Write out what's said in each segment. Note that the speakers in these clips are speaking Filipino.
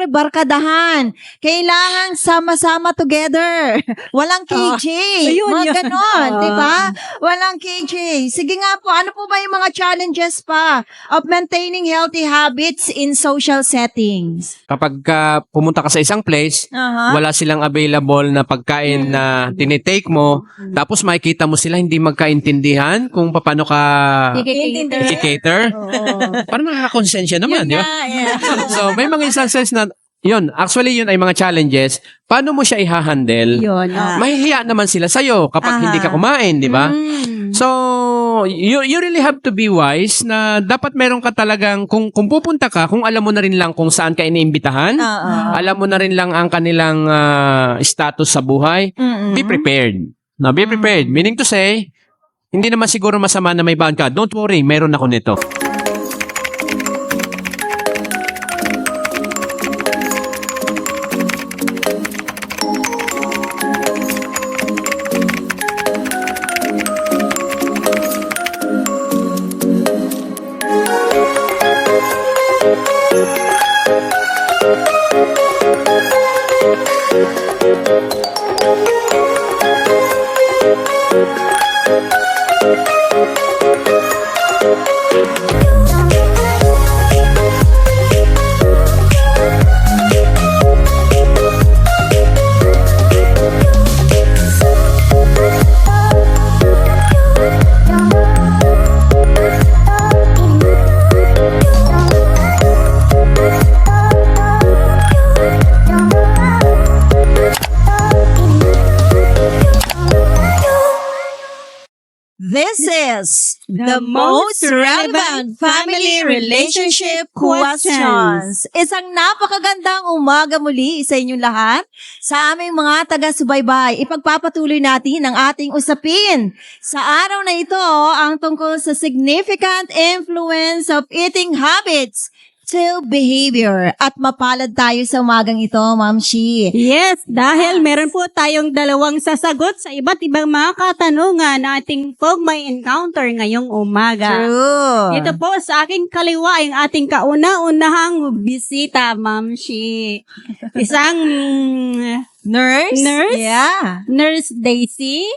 syempre, barkadahan. Kailangan sama-sama together. Walang KJ. Ayun, Mga yun. ganon, di ba? Walang KJ. Sige nga po, ano po ba yung mga challenges pa of maintaining healthy habits in social settings? Kapag pumunta ka sa isang place, Aha. wala silang available na pagkain na tinitake mo, tapos makikita mo sila hindi magkaintindihan kung paano ka i-cater. Parang nakakakonsensya naman, di ba? So, may mga instances na, yun, actually yun ay mga challenges. Paano mo siya i-handle? Yun. Mahihiya naman sila sa'yo kapag hindi ka kumain, di ba? So, you really have to be wise na dapat meron ka talagang, kung pupunta ka, kung alam mo na rin lang kung saan ka iniimbitahan, alam mo na rin lang ang kanilang status sa buhay, be prepared. Now, be prepared. Meaning to say, hindi naman siguro masama na may baon ka. Don't worry, meron ako nito. This is the most relevant family relationship questions. Isang napakagandang umaga muli sa inyong lahat. Sa aming mga taga-subaybay, ipagpapatuloy natin ang ating usapin. Sa araw na ito, ang tungkol sa significant influence of eating habits to behavior. At mapalad tayo sa umagang ito, Ma'am Shi. Yes, dahil meron po tayong dalawang sasagot sa iba't ibang mga katanungan na ating pong may encounter ngayong umaga. True. Ito po sa aking kaliwa ang ating kauna-unahang bisita, Ma'am Shi. Isang Nurse? Nurse? Yeah. Nurse Daisy.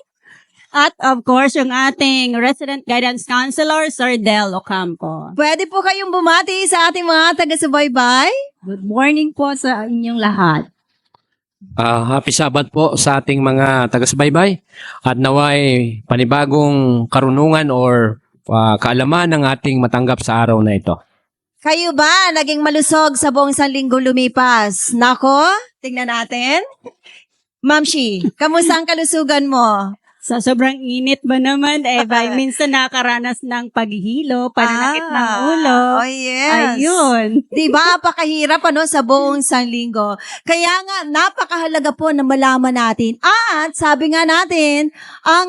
At of course, yung ating resident guidance counselor, Sir Del Ocampo. Pwede po kayong bumati sa ating mga taga-subaybay? Good morning po sa inyong lahat. Happy Sabbath po sa ating mga taga-subaybay at naway panibagong karunungan or kaalaman ng ating matanggap sa araw na ito. Kayo ba naging malusog sa buong isang linggo lumipas? Nako, tingnan natin. Ma'am Shi, kamusta ang kalusugan mo? Sa sobrang init ba naman, minsan nakaranas ng paghihilo, pananakit ng ulo. Oh, yes. Ayun. Diba, napakahirap sa buong isang linggo. Kaya nga, napakahalaga po na malaman natin. At sabi nga natin, ang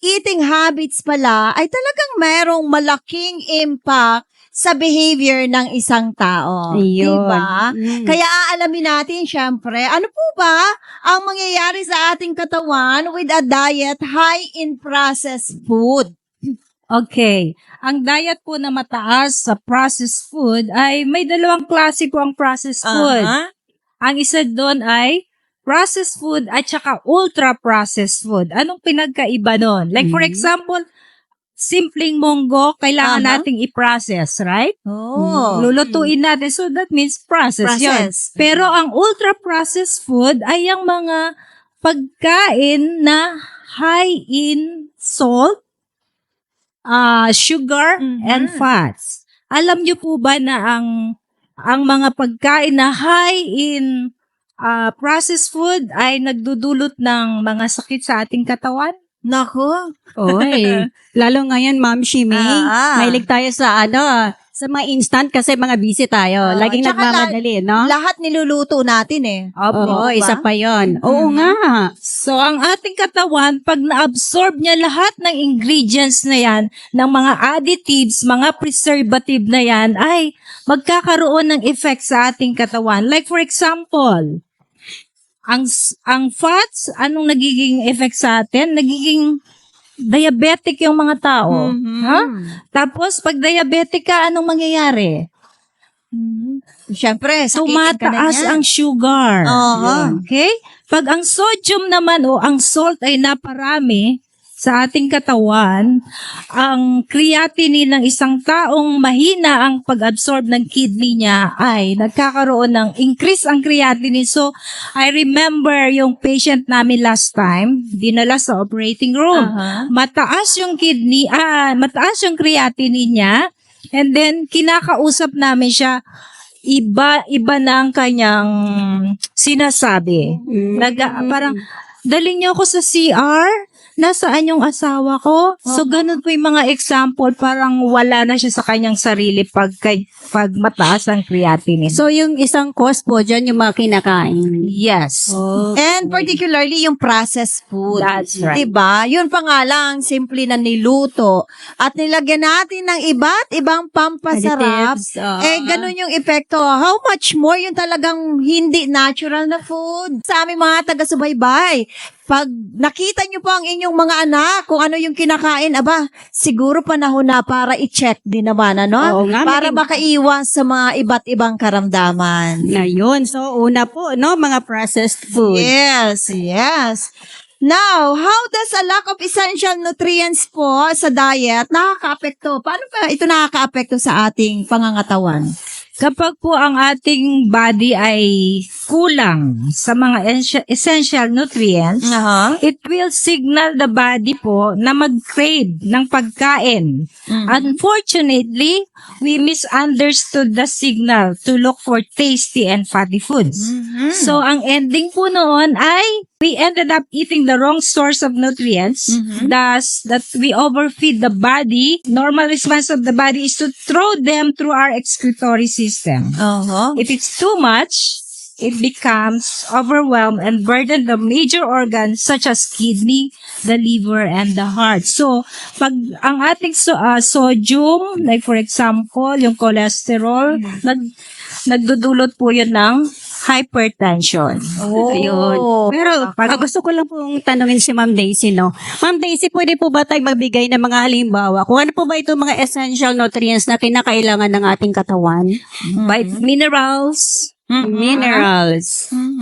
eating habits pala ay talagang mayroong malaking impact sa behavior ng isang tao. Ayun. Diba? Kaya aalamin natin, syempre, ano po ba ang mangyayari sa ating katawan with a diet high in processed food? Okay. Ang diet po na mataas sa processed food ay may dalawang klase po ang processed food. Ang isa doon ay processed food at saka ultra-processed food. Anong pinagkaiba doon? Like for example, simpleng monggo, kailangan nating i-process, right? Oh. Lulutuin natin. So that means process. Yun. Pero ang ultra-processed food ay ang mga pagkain na high in salt, sugar, and fats. Alam niyo po ba na ang mga pagkain na high in processed food ay nagdudulot ng mga sakit sa ating katawan? Nako. Oy, lalo ngayon, Ma'am Shimi, mahilig tayo sa sa mga instant kasi mga busy tayo. Laging Tsaka nagmamadali, no? Lahat niluluto natin eh. Oo, Diba? isa pa yon. Oo nga. So, ang ating katawan, pag na-absorb niya lahat ng ingredients na yan, ng mga additives, mga preservative na yan, ay magkakaroon ng effect sa ating katawan. Like for example, ang fats, anong nagiging effect sa atin? Nagiging diabetic yung mga tao. Ha? Tapos, pag diabetic ka, anong mangyayari? Siyempre, sakitin ka na tumataas niyan. ang sugar. Oo. Okay? Pag ang sodium naman o ang salt ay naparami sa ating katawan, ang creatinine ng isang taong mahina ang pag-absorb ng kidney niya ay nagkakaroon ng increase ang creatinine. So, I remember yung patient namin last time, dinala sa operating room. Mataas yung mataas yung creatinine niya, and then kinakausap namin siya, iba na ang kanyang sinasabi. Parang, daling niyo ako sa CR, nasaan yung asawa ko? So, ganun po yung mga example, parang wala na siya sa kanyang sarili pag mataas ang creatinine. So, yung isang cause po, dyan yung mga kinakain. Yes. And particularly yung processed food. That's right. Diba? Yun pa nga lang, simple na niluto. At nilagyan natin ng iba't ibang pampasarap. Ganun yung epekto. How much more yung talagang hindi natural na food? Sa aming mga taga-subaybay, pag nakita nyo po ang inyong mga anak, kung ano yung kinakain, siguro panahon na para i-check din naman, ano? Oo nga, Para makaiwas sa mga iba't ibang karamdaman. Ngayon, so una po, no, mga processed food. Yes. Now, how does a lack of essential nutrients po sa diet nakakaapekto? Paano ba ito nakakaapekto sa ating pangangatawan? Kapag po ang ating body ay kulang sa mga essential nutrients, it will signal the body po na mag-crave ng pagkain. Unfortunately, we misunderstood the signal to look for tasty and fatty foods. So, ang ending po noon ay we ended up eating the wrong source of nutrients. Thus, that we overfeed the body. Normal response of the body is to throw them through our excretory system. If it's too much, it becomes overwhelmed and burden the major organs such as kidney, the liver, and the heart. So, pag ang ating sodium, like for example, yung cholesterol, nagdudulot po yun ng hypertension. Ayun. Pero, gusto ko lang pong tanungin si Ma'am Daisy, no? Ma'am Daisy, pwede po ba tayo magbigay ng mga halimbawa? Kung ano po ba itong mga essential nutrients na kinakailangan ng ating katawan? Minerals,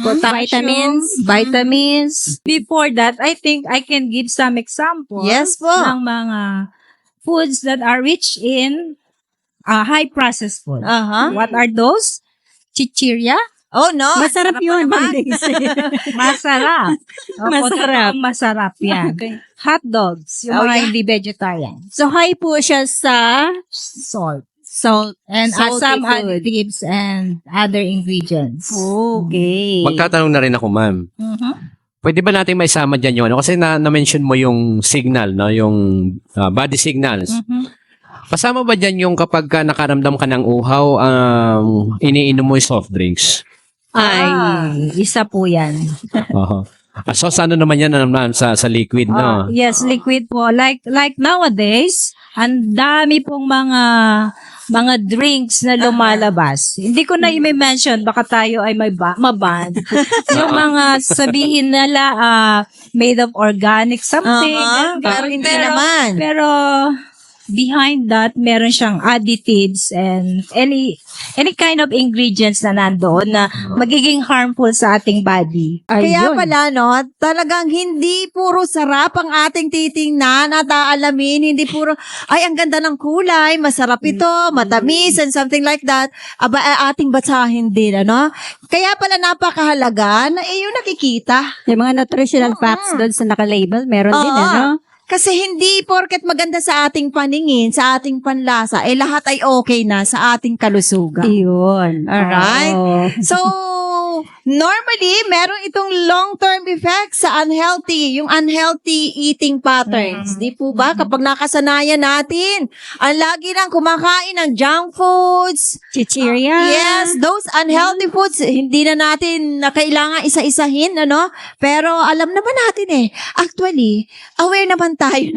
vitamins. Before that, I think I can give some examples Yes po. ng mga foods that are rich in high processed food. What are those? Chichirya? Oh, no. Masarap yun, Ma'am Daisy. Masarap. Masarap. Masarap yan. Hot dogs, yung mga hindi vegetarian. So, high po siya sa Salt. and salty Some food. additives and other ingredients. Okay. Magtatanong na rin ako, ma'am. Pwede ba natin maisama dyan yung ano? Kasi na-mention mo yung signal, no? Yung body signals. Kasama ba dyan yung kapag nakaramdam ka ng uhaw, iniinom mo yung soft drinks? Isa po yan. So, sa ano naman yan sa liquid, no? Yes, liquid po. Like nowadays, ang dami pong mga drinks na lumalabas. Hindi ko na i-mention, baka tayo ay maban. Yung mga sabihin nila, made of organic something. Pero hindi naman. Pero, behind that, meron siyang additives and any kind of ingredients na nandoon na magiging harmful sa ating body. Kaya pala, no, talagang hindi puro sarap ang ating titingnan at aalamin. Hindi puro, ay, ang ganda ng kulay, masarap ito, matamis, and something like that. Ating basahin din, ano? Kaya pala napakahalaga na yung nakikita. Yung mga nutritional facts doon sa naka-label, meron din, ano? Kasi hindi porket maganda sa ating paningin, sa ating panlasa, lahat ay okay na sa ating kalusugan. Yun. Alright? So, normally, meron itong long-term effects sa yung unhealthy eating patterns. Di po ba? Kapag nakasanayan natin, ang lagi nang kumakain ng junk foods. Chichirya. Yes, those unhealthy foods, hindi na natin na kailangan isa-isahin, ano? Pero alam naman natin actually, aware naman tayo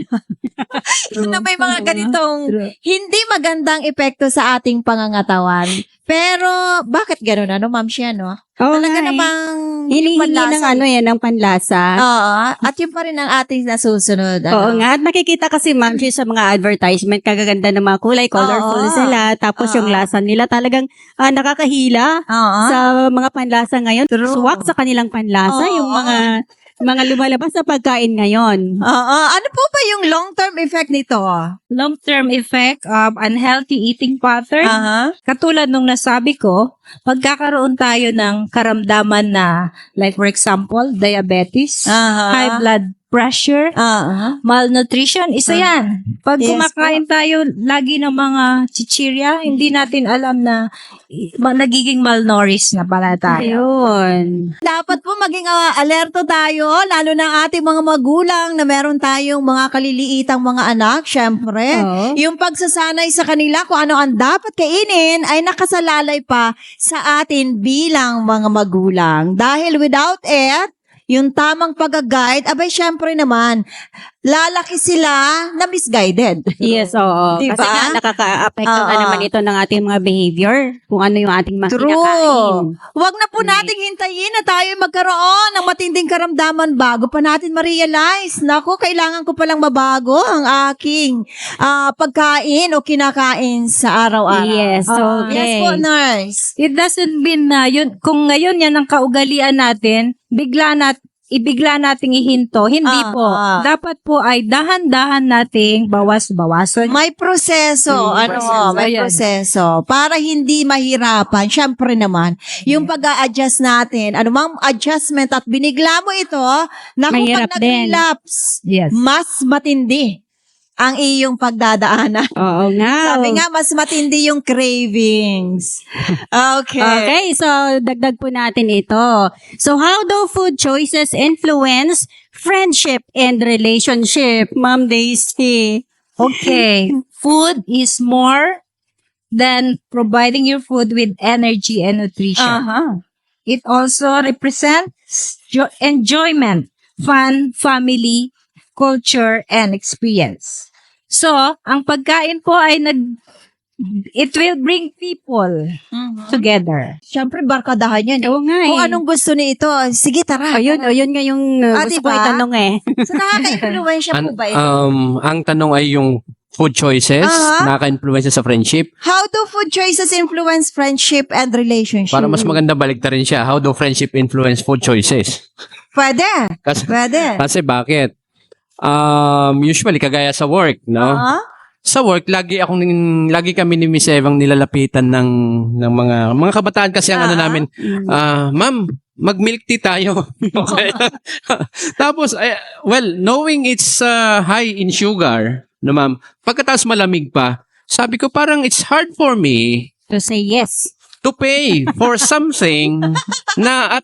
na may mga ganitong hindi magandang epekto sa ating pangangatawan. Pero, bakit gano'n, Ma'am Shia, no? Oo Talaga nga eh. namang Hinihingi ng panlasa. ng panlasa. Oo. At yun pa rin ang ating nasusunod. Oo nga, at nakikita kasi ma'am sa mga advertisement, kagaganda ng mga kulay, colorful Oo. sila, tapos yung lasa nila talagang nakakahila Oo. sa mga panlasa ngayon. True. Swak sa kanilang panlasa, Oo. yung mga lumalabas na pagkain ngayon. Oo. Ano po ba yung long-term effect nito? Long-term effect of unhealthy eating pattern. Aha. Katulad nung nasabi ko, pagkakaroon tayo ng karamdaman na, like for example, diabetes, Aha. high blood pressure, Aha. malnutrition, isa yan. Pag Yes kumakain tayo lagi ng mga chichirya, hindi natin alam na nagiging malnourished na pala tayo. Ayun. Dapat po maging alerto tayo, lalo na ang ating mga magulang na meron tayong mga kaliliitang mga anak, syempre. Oo. Yung pagsasanay sa kanila kung ano ang dapat kainin ay nakasalalay pa sa atin bilang mga magulang. Dahil without it, yung tamang pag-guide, abay syempre naman, lalaki sila na misguided. Yes, oo. Diba? Kasi nga nakaka-apekto nga Oo. naman ito ng ating mga behavior, kung ano yung ating mga True. kinakain. Huwag na po nating hintayin na tayo magkaroon ng matinding karamdaman bago pa natin ma-realize. Naku, kailangan ko palang mabago ang aking pagkain o kinakain sa araw-araw. Yes, okay. Yes po, nurse. It doesn't mean na yun, kung ngayon yan ang kaugalian natin, ibigla nating ihinto. Hindi po. Dapat po ay dahan-dahan nating bawas-bawasan. May proseso, may Ayan. proseso. Para hindi mahirapan, syempre naman, yung pag-a-adjust natin, anumang adjustment at binigla mo ito, naku, Mahirap pag din. nag-relapse, Yes. mas matindi ang iyong pagdadaanan. Oo nga. Sabi nga, mas matindi yung cravings. Okay. Okay, so dagdag po natin ito. So how do food choices influence friendship and relationship, Ma'am Daisy? Okay. Food is more than providing your food with energy and nutrition. Aha. It also represents enjoyment, fun, family, culture, and experience. So, ang pagkain po ay it will bring people together. Syempre, barkadahan yan. Oo nga eh. Kung anong gusto ni ito, sige, tara. Ayun nga yung gusto ko diba? itanong eh. So, nakaka-influensya po ba ito? Ang tanong ay yung food choices, nakaka-influence sa friendship. How do food choices influence friendship and relationship? Para mas maganda baliktarin siya. How do friendship influence food choices? Pwede. Kasi, Pwede. kasi bakit? Usually, kagaya sa work, no? Sa work, lagi kami ni Miss Evang nilalapitan ng mga kabataan kasi ang ano namin, ma'am, mag-milk tea tayo. Okay. Tapos, knowing it's high in sugar, no ma'am, pagkatapos malamig pa, sabi ko parang it's hard for me To say yes. to pay for something na at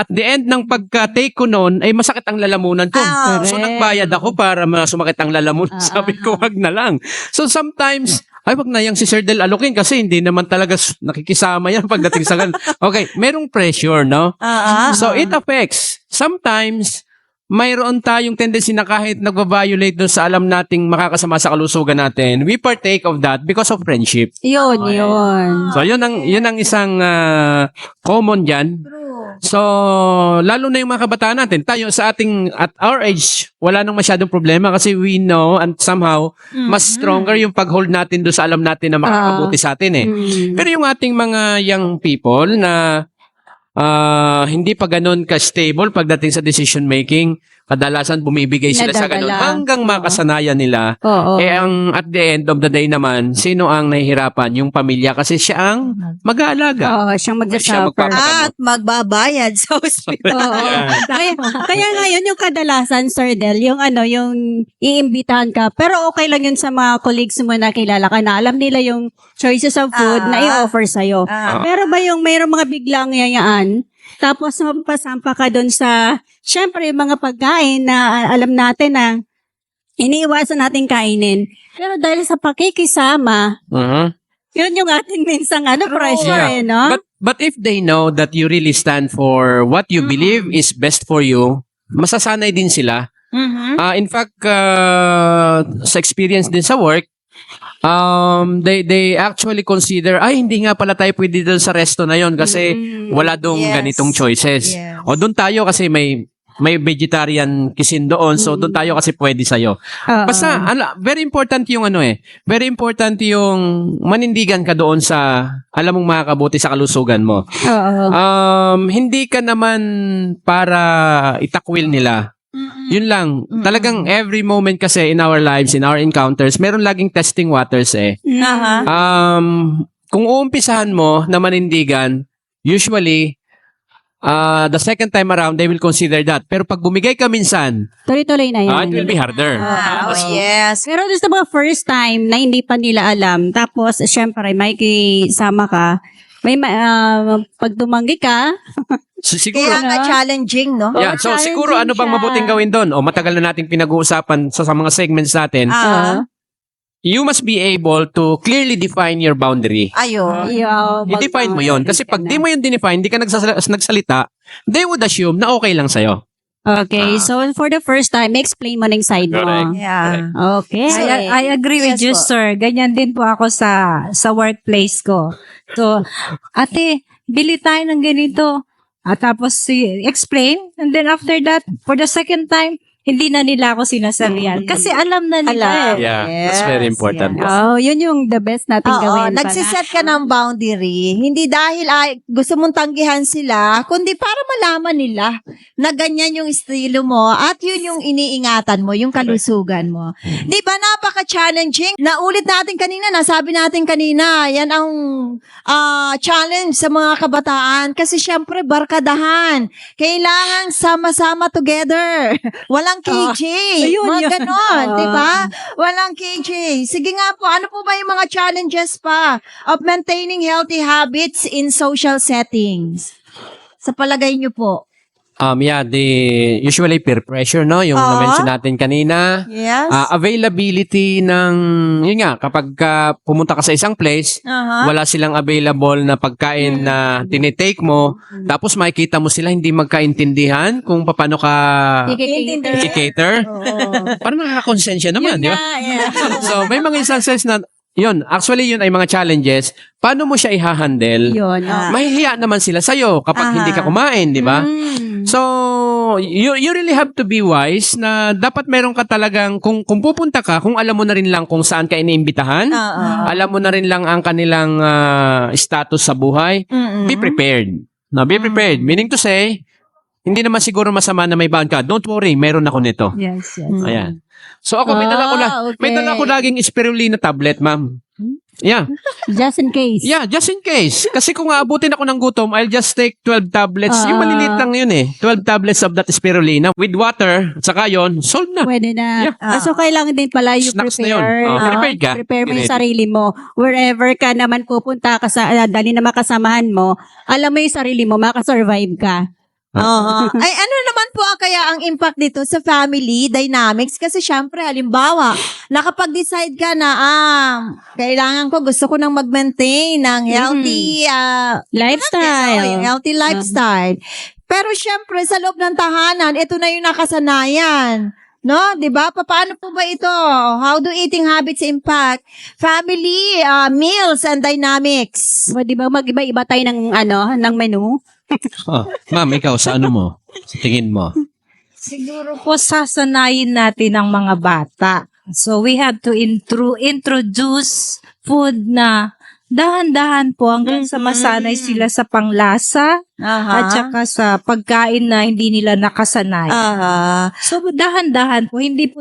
the end ng pagka-take ko noon ay masakit ang lalamunan ko. So nagbayad ako para sumakit ang lalamunan. Sabi ko, wag na lang. So sometimes, wag na yung si Sir Del Alokin kasi hindi naman talaga nakikisama yan pagdating sa kan. Okay, merong pressure, no? So it affects. Sometimes, mayroon tayong tendency na kahit nagva-violate doon sa alam nating makakasama sa kalusugan natin, we partake of that because of friendship. Yun. So, yun ang isang common dyan. So, lalo na yung mga kabataan natin, tayo at our age, wala nang masyadong problema kasi we know and somehow, mas stronger yung pag-hold natin doon sa alam natin na makakabuti sa atin eh. Pero yung ating mga young people na hindi pa ganun ka-stable pagdating sa decision making, kadalasan bumibigay sila sa ganun Nadadala. hanggang makasanayan nila. Oo. Ang at the end of the day naman, sino ang nahihirapan? Yung pamilya kasi siya ang mag-aalaga. Oo, siyang mag-suffer. At magbabayad sa hospital. Oo. Kaya ngayon yung kadalasan, Sir Del, yung iimbitahan ka, pero okay lang yun sa mga colleagues mo na kilala ka na alam nila yung choices of food na i-offer sa'yo. Pero ba yung mayroong mga biglang yayaan, tapos mapasampa ka doon sa, syempre, mga pagkain na alam natin na iniiwasan natin kainin. Pero dahil sa pakikisama, yun yung ating minsang pressure Yeah. no? But if they know that you really stand for what you believe is best for you, masasanay din sila. In fact, sa experience din sa work, they actually consider, hindi nga pala tayo pwede doon sa resto na yon kasi wala dong Yes. ganitong choices. Yeah. O doon tayo kasi may vegetarian cuisine doon. So doon tayo kasi pwede sa'yo. Basta, very important yung very important yung manindigan ka doon sa alam mong makakabuti sa kalusugan mo. Hindi ka naman para itakwil nila. Yun lang. Talagang every moment kasi in our lives, in our encounters, meron laging testing waters Kung uumpisahan mo na manindigan, usually, the second time around, they will consider that. Pero pag bumigay ka minsan, Tuloy-tuloy na yan. it will be harder. Yes. Pero doon sa mga first time na hindi pa nila alam, tapos syempre may kisama ka, may pag tumanggi ka, So, siguro, Kaya nga challenging, no? yeah, so siguro ano bang siya. mabuting gawin doon? O matagal na nating pinag-uusapan sa mga segments natin. You must be able to clearly define your boundary. Ayun. I-define mo yon. Kasi pag di mo yun dinefine, di ka nagsalita, they would assume na okay lang sa'yo. Okay, so for the first time, explain mo na yung side mo. Correct. Yeah. Okay. I agree with Yes you, po. sir. Ganyan din po ako sa workplace ko. So, ate, bili tayo ng ganito. At tapos explain. And then after that, for the second time, hindi na nila ako sinasabihan. Kasi alam na nila eh. Yeah, that's very important. Oh, yun yung the best natin Oo, gawin. nagsiset ka ng boundary. Hindi dahil gusto mong tanggihan sila, kundi para malaman nila na ganyan yung estilo mo at yun yung iniingatan mo, yung kalusugan mo. Di ba napaka-challenging? Naulit natin kanina, nasabi natin kanina, yan ang challenge sa mga kabataan. Kasi syempre, barkadahan. Kailangan sama-sama together. Walang KJ. Mga ganon, di ba? Walang KJ. Sige nga po, ano po ba yung mga challenges pa of maintaining healthy habits in social settings? Sa palagay niyo po? Usually peer pressure, no? Yung na-mention natin kanina. Yes. Availability ng, yun nga, kapag pumunta ka sa isang place, wala silang available na pagkain na tinitake mo, tapos makikita mo sila hindi magkaintindihan kung paano ka i-cater. Parang nakakonsensya naman, di ba? So, may mga instances na, yun, actually yun ay mga challenges. Paano mo siya i-handle? Yun. Mahihiya naman sila sa'yo kapag hindi ka kumain, di ba? So, you really have to be wise na dapat meron ka talagang, kung pupunta ka, kung alam mo na rin lang kung saan ka iniimbitahan, alam mo na rin lang ang kanilang status sa buhay, be prepared. No, be prepared. Meaning to say, hindi naman siguro masama na may bound ka. Don't worry, meron ako nito. Yes, yes. Ayan. So ako, may dala ko laging spirulina tablet, ma'am. Yeah. Just in case. Yeah, just in case. Kasi kung aabutin ako ng gutom, I'll just take 12 tablets. Yung maliliit lang yun 12 tablets of that spirulina with water. At saka yun, solve na. Pwede na. Yeah. So, kailangan din pala yung Snacks na yun. prepare. Prepared ka. Prepare mo yung Ready. sarili mo. Wherever ka naman pupunta ka dali na makasamahan mo, alam mo yung sarili mo, makasurvive ka. Ay, ano naman po kaya ang impact dito sa family dynamics? Kasi syempre, halimbawa, nakapag-decide ka na, kailangan ko, gusto ko nang mag-maintain ng healthy, Lifestyle. healthy lifestyle. Pero syempre, sa loob ng tahanan, ito na yung nakasanayan. No, 'di ba? Paano po ba ito? How do eating habits impact family meals and dynamics? Di ba mag-iba-iba tayo ng ng menu? Ma'am, ikaw, sa ano mo? Sa tingin mo? Siguro po sasanayin natin ang mga bata. So we have to introduce food na dahan-dahan po hanggang sa masanay sila sa panglasa at saka sa pagkain na hindi nila nakasanay. So dahan-dahan po, hindi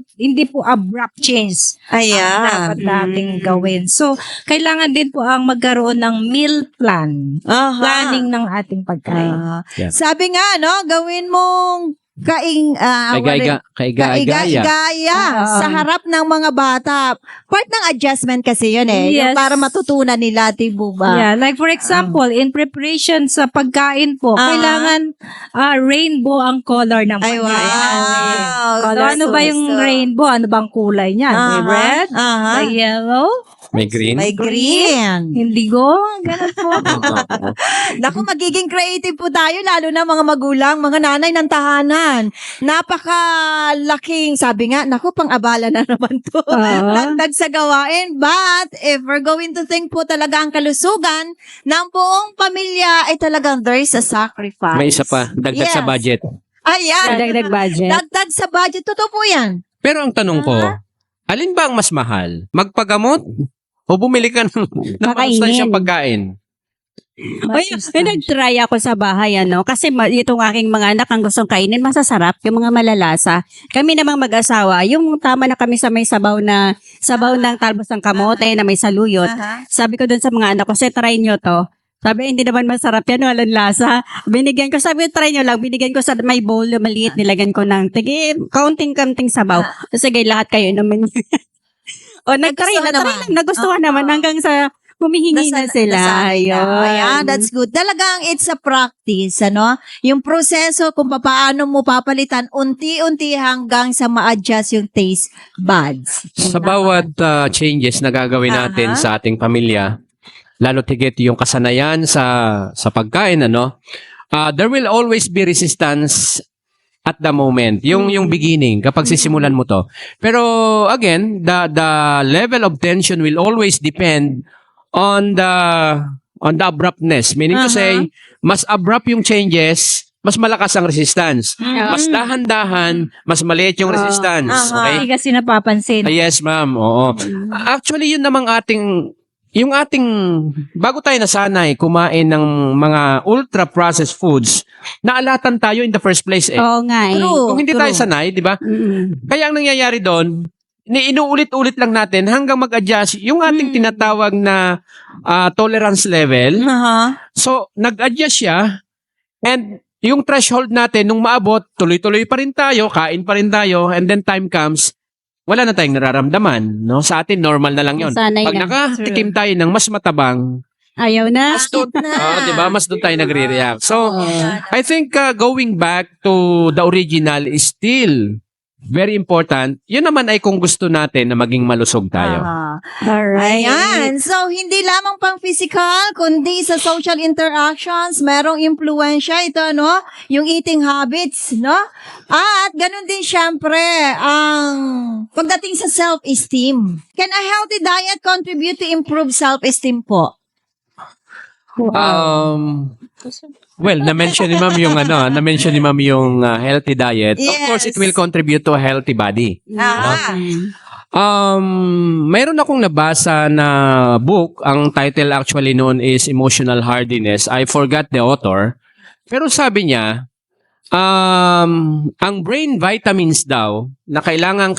po abrupt change ang dapat nating gawin. So kailangan din po ang magkaroon ng meal plan. Planning ng ating pagkain. Yeah. Sabi nga, no, gawin mong Kaigaya. kaigaya sa harap ng mga bata. Part ng adjustment kasi yun yung Yes. para matutunan nila, diba ba? Yeah, like for example, in preparation sa pagkain po, kailangan rainbow ang color ng Ay, pagkain. wow. So, ano ba yung rainbow? Ano bang kulay niya? May red, may yellow, May green. May green. Indigo, ganun po. Naku, magiging creative po tayo, lalo na mga magulang, mga nanay ng tahanan. Napakalaking, sabi nga, naku, pang-abala na naman to. Dagdag sa gawain. But, if we're going to think po talaga ang kalusugan ng buong pamilya, ay talagang there is a sacrifice. May isa pa, dagdag sa Yes. budget. Ayan. Dagdag budget. Dagdag sa budget. Totoo po yan. Pero ang tanong ko, alin ba ang mas mahal? Magpagamot o bumili ka ng masustansyang pagkain? Nag-try ako sa bahay, kasi itong aking mga anak ang gustong kainin, masasarap, yung mga malalasa. Kami namang mag-asawa, yung tama na kami sa may sabaw ng talbos ng kamote na may saluyot. Sabi ko dun sa mga anak ko, try nyo to. Sabi, hindi naman masarap yan, walang lasa. Binigyan ko, sabi, try nyo lang, binigyan ko sa may bowl na maliit, nilagyan ko ng, kaunting-kaunting sabaw. Sige, lahat kayo naman. Nag-try Nagustuhan naman. lang, nagustuhan naman hanggang sa humihingi na sila. Ayan, that's good. Talagang it's a practice, Yung proseso kung paano mo papalitan unti-unti hanggang sa ma-adjust yung taste buds. Sa bawat changes na gagawin natin sa ating pamilya, lalo tigit yung kasanayan sa pagkain, there will always be resistance at the moment, yung beginning, kapag sisimulan mo to. Pero again, the level of tension will always depend on the abruptness. Meaning to say, mas abrupt yung changes, mas malakas ang resistance. Mas dahan-dahan, mas maliit yung resistance. Okay? Hindi kasi napapansin. Yes, ma'am. Oo. Actually, yun namang bago tayo nasanay kumain ng mga ultra-processed foods, naalatan tayo in the first place eh. Oo nga eh. True. Kung hindi tayo sanay, di ba? Kaya ang nangyayari doon, inuulit-ulit lang natin hanggang mag-adjust yung ating tinatawag na tolerance level. So, nag-adjust siya and yung threshold natin, nung maabot, tuloy-tuloy pa rin tayo, kain pa rin tayo, and then time comes, wala na tayong nararamdaman. No? Sa atin, normal na lang yun. Sanay Pag na. nakatikim tayo ng mas matabang, Ayaw na. mas doon, diba? Mas doon tayo nagre-react. So, I think going back to the original is still very important. Yun naman ay kung gusto natin na maging malusog tayo. Alright. Ayan. So, hindi lamang pang physical, kundi sa social interactions, merong impluensya ito, yung eating habits, At ganun din syempre, ang pagdating sa self-esteem. Can a healthy diet contribute to improve self-esteem po? Well, na-mention ni Ma'am yung healthy diet. Of course, it Yes. will contribute to a healthy body. Mayroon akong nabasa na book. Ang title actually noon is Emotional Hardiness. I forgot the author. Pero sabi niya, ang brain vitamins daw na kailangan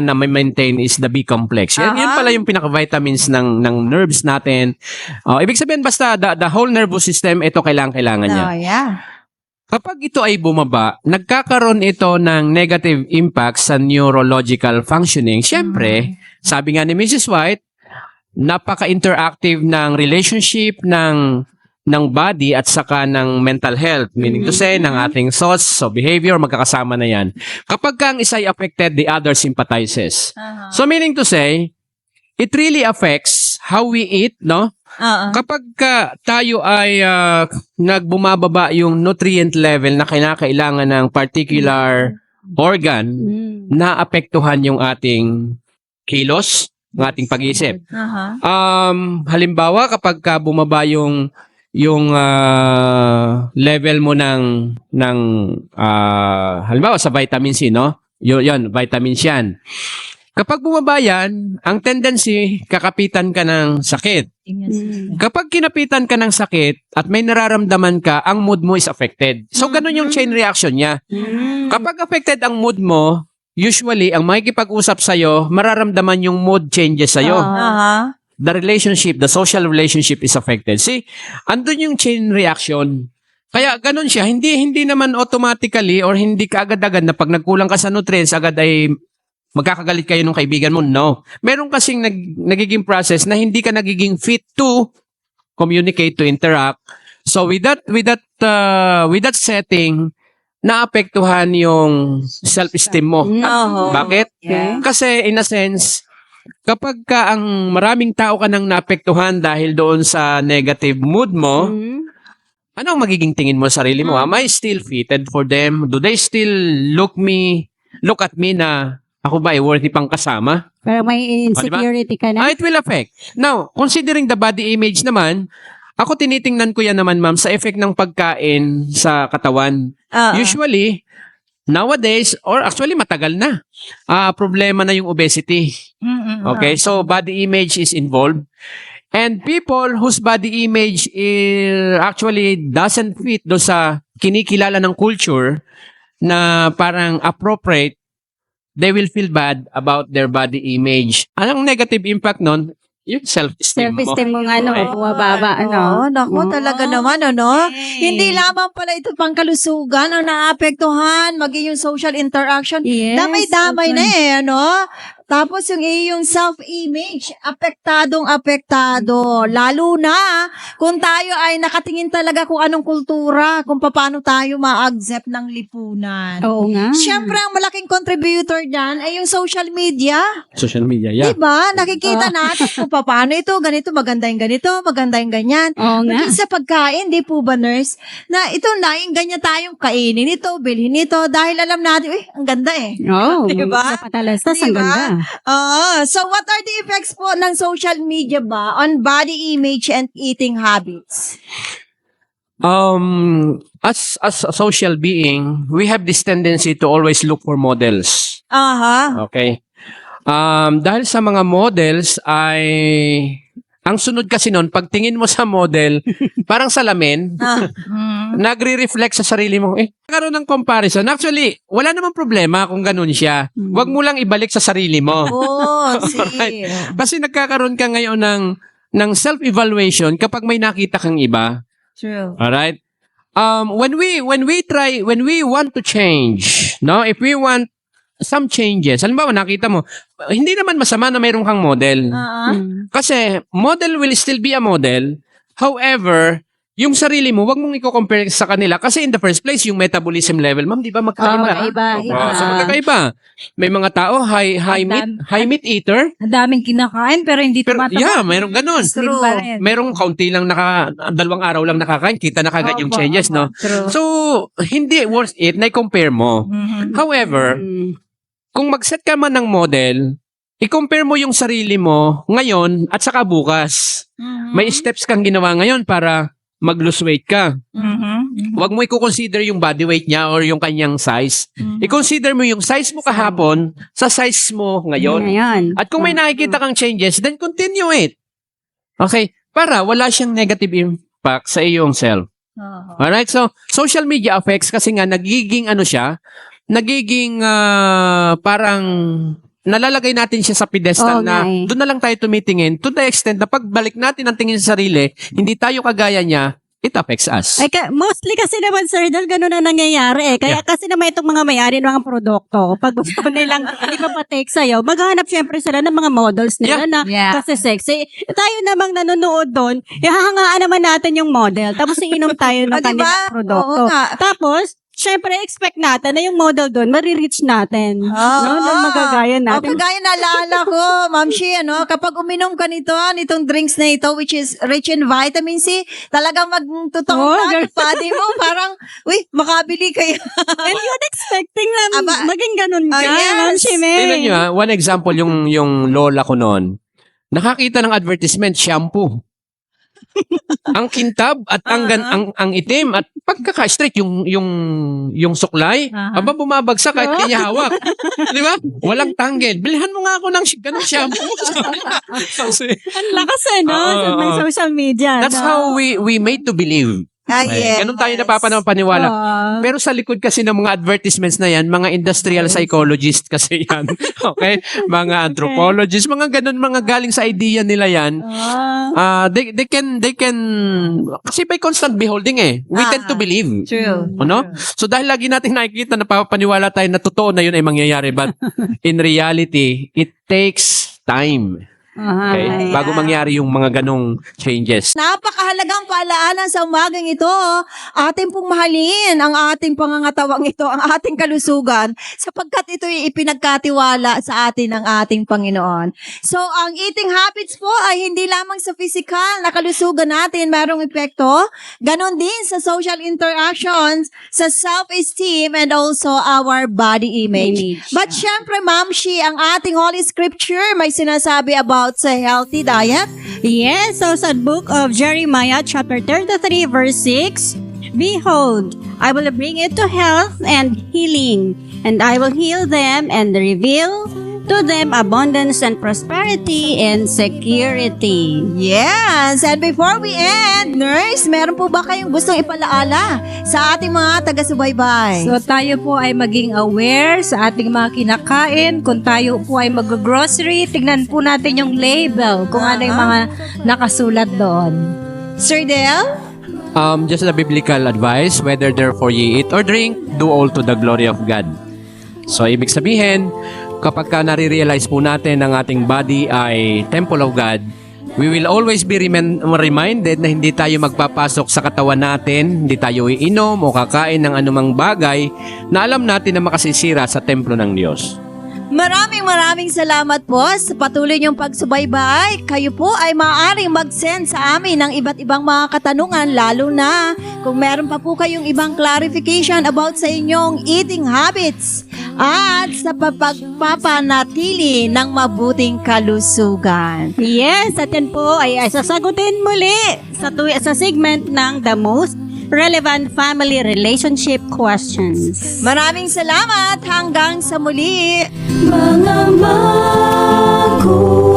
na may maintain is the B complex. Yan pala yung pinaka-vitamins ng nerves natin. Ibig sabihin basta the whole nervous system, ito kailangan niya. Yeah. Kapag ito ay bumaba, nagkakaroon ito ng negative impact sa neurological functioning. Siyempre, sabi nga ni Mrs. White, napaka-interactive ng relationship ng body at saka ng mental health. Meaning to say, ng ating thoughts, so behavior, magkakasama na yan. Kapag ang isa ay affected, the other sympathizes. So meaning to say, it really affects how we eat, Kapag tayo ay nagbumababa yung nutrient level na kinakailangan ng particular organ, naapektuhan yung ating kilos, ng ating pag-iisip. Halimbawa, kapag bumaba yung level mo ng halimbawa sa vitamin C, Yun, vitamins yan. Kapag bumaba yan, ang tendency, kakapitan ka ng sakit. Kapag kinapitan ka ng sakit at may nararamdaman ka, ang mood mo is affected. So, ganun yung chain reaction niya. Kapag affected ang mood mo, usually, ang makikipag-usap sa'yo, mararamdaman yung mood changes sa'yo. The relationship, the social relationship is affected. See, andun yung chain reaction. Kaya ganun siya, hindi naman automatically or hindi ka agad-agad na pag nagkulang ka sa nutrients, agad ay magkakagalit kayo ng kaibigan mo. No. Meron kasing nagiging process na hindi ka nagiging fit to communicate, to interact. So with that setting, naapektuhan yung self-esteem mo. Bakit? Kasi in a sense, kapag ka ang maraming tao ka nang naapektuhan dahil doon sa negative mood mo, ano ang magiging tingin mo sa sarili mo? Am I still fitted for them? Do they still look at me na ako ba ay worthy pang kasama? Pero may insecurity ka na. It will affect. Now, considering the body image naman, ako tinitingnan ko yan naman, ma'am, sa effect ng pagkain sa katawan. Usually, nowadays, or actually matagal na, problema na yung obesity. Okay, so body image is involved. And people whose body image actually doesn't fit do sa kinikilala ng culture na parang appropriate, they will feel bad about their body image. Anong negative impact nun? Yung self-esteem mo. Self-esteem mo nga, bumababa, Naku, talaga naman, Hindi lamang pala ito pangkalusugan ang naapektuhan, maging yung social interaction. Yes, Damay-damay na Tapos yung iyong self-image, apektado. Lalo na kung tayo ay nakatingin talaga kung anong kultura, kung paano tayo ma-accept ng lipunan. Oo nga. Siyempre, ang malaking contributor dyan ay yung social media. Social media, yeah. Diba? Nakikita natin kung paano ito, ganito, maganda yung ganito, maganda yung ganyan. Oo nga. Maging sa pagkain, di po ba, nurse? Na ito na, yung ganyan tayong kainin ito, bilhin ito, dahil alam natin, ang ganda Oo. Diba? Sa patalastas, ang Diba? ganda. So what are the effects po ng social media ba on body image and eating habits? As a social being, we have this tendency to always look for models. Okay? Dahil sa mga models ay ang sunod kasi nun, pag tingin mo sa model, parang salamin, nagre-reflect sa sarili mo. Nagkaroon ng comparison. Actually, wala namang problema kung ganun siya. Huwag mo lang ibalik sa sarili mo. See. Kasi nagkakaroon ka ngayon ng self-evaluation kapag may nakita kang iba. True. Alright? When we want to change, no? If we want some changes, halimbawa nakita mo, hindi naman masama na mayroon kang model. Kasi model will still be a model. However, yung sarili mo, wag mong i-compare sa kanila kasi in the first place, yung metabolism level, ma'am, di ba magkaiba? So magkaiba. May mga tao high meat eater. Ang daming kinakain pero hindi tumataba. Yeah, mayroong ganun. Slim pa rin. Merong kaunti lang 2 araw lang nakakain, kita na kagad yung changes, no? True. So, hindi worth it na i-compare mo. However, kung mag-set ka man ng model, i-compare mo yung sarili mo ngayon at saka bukas. May steps kang ginawa ngayon para mag-lose weight ka. Huwag mo i-consider yung body weight niya or yung kanyang size. I-consider mo yung size mo kahapon sa size mo ngayon. At kung may nakikita kang changes, then continue it. Okay? Para wala siyang negative impact sa iyong self. Alright? So, social media affects kasi nga nagiging parang nalalagay natin siya sa pedestal na doon na lang tayo tumitingin to the extent na pagbalik natin ang tingin sa sarili, hindi tayo kagaya niya, it affects us. Mostly kasi naman, Sir Del, ganun na nangyayari Kaya kasi naman itong mga may-ari ng mga produkto, pag gusto nilang ipapatake sa'yo, maghanap syempre sila ng mga models nila na kasi sexy. Tayo namang nanonood doon, ihahangaan naman natin yung model, tapos iinom tayo ng kanilang produkto. Tapos, syempre, expect natin na yung model doon, marireach natin. Nung magagaya natin. Kagaya naalala ko, Ma'am Shi, kapag uminom ka nitong drinks na ito, which is rich in vitamin C, talagang magtutok na ang body mo, parang, makabili kayo. And you're expecting na maging ganun ka, Ma'am Shi. Tingnan nyo one example, yung lola ko noon, nakakita ng advertisement, shampoo. Ang kintab at ang itim at pagkaka-straight yung suklay, bumabagsak kahit hindi niya hawak. Di ba? Walang tanggel. Bilhan mo nga ako ng ganun shampoo. Ang lakas ng social media. That's how we made to believe. Ganun tayo napapaniwala. Pero sa likod kasi ng mga advertisements na yan, mga industrial psychologist kasi yan. Okay? Mga anthropologists, mga ganun, mga galing sa idea nila yan. They can, kasi by constant beholding we tend to believe. True. So dahil lagi natin nakikita, napapaniwala tayo na totoo na yun ay mangyayari. But in reality, it takes time. Okay? Bago mangyari yung mga ganong changes. Napakahalagang paalaala sa umagang ito. Ating pong mahalin ang ating pangangatawang ito, ang ating kalusugan, sapagkat ito ay ipinagkatiwala sa atin ng ating Panginoon. So, ang eating habits po ay hindi lamang sa physical na kalusugan natin mayroong epekto, ganon din sa social interactions, sa self-esteem, and also our body image. But syempre, Ma'am Shi, ang ating Holy Scripture may sinasabi about sa healthy diet. Yes, so sa book of Jeremiah chapter 33 verse 6, Behold, I will bring it to health and healing, and I will heal them and reveal to them abundance and prosperity and security. Yes, and before we end, nurse, meron po ba kayong gustong ipalaala sa ating mga taga-subaybay? So tayo po ay maging aware sa ating mga kinakain. Kung tayo po ay mag-grocery, tignan po natin yung label kung ano yung mga nakasulat doon. Sir Del? Just a biblical advice, whether therefore ye eat or drink, do all to the glory of God. So, ibig sabihin, kapag ka nare-realize po natin ang ating body ay temple of God, we will always be reminded na hindi tayo magpapasok sa katawan natin, hindi tayo iinom o kakain ng anumang bagay na alam natin na makasisira sa templo ng Diyos. Maraming salamat po sa patuloy niyong pagsubaybay. Kayo po ay maaaring mag-send sa amin ng iba't ibang mga katanungan, lalo na kung meron pa po kayong ibang clarification about sa inyong eating habits at sa pagpapanatili ng mabuting kalusugan. Yes, at yan po ay sasagutin muli sa segment ng The Most Relevant Family Relationship Questions. Maraming salamat. Hanggang sa muli. Mga magulang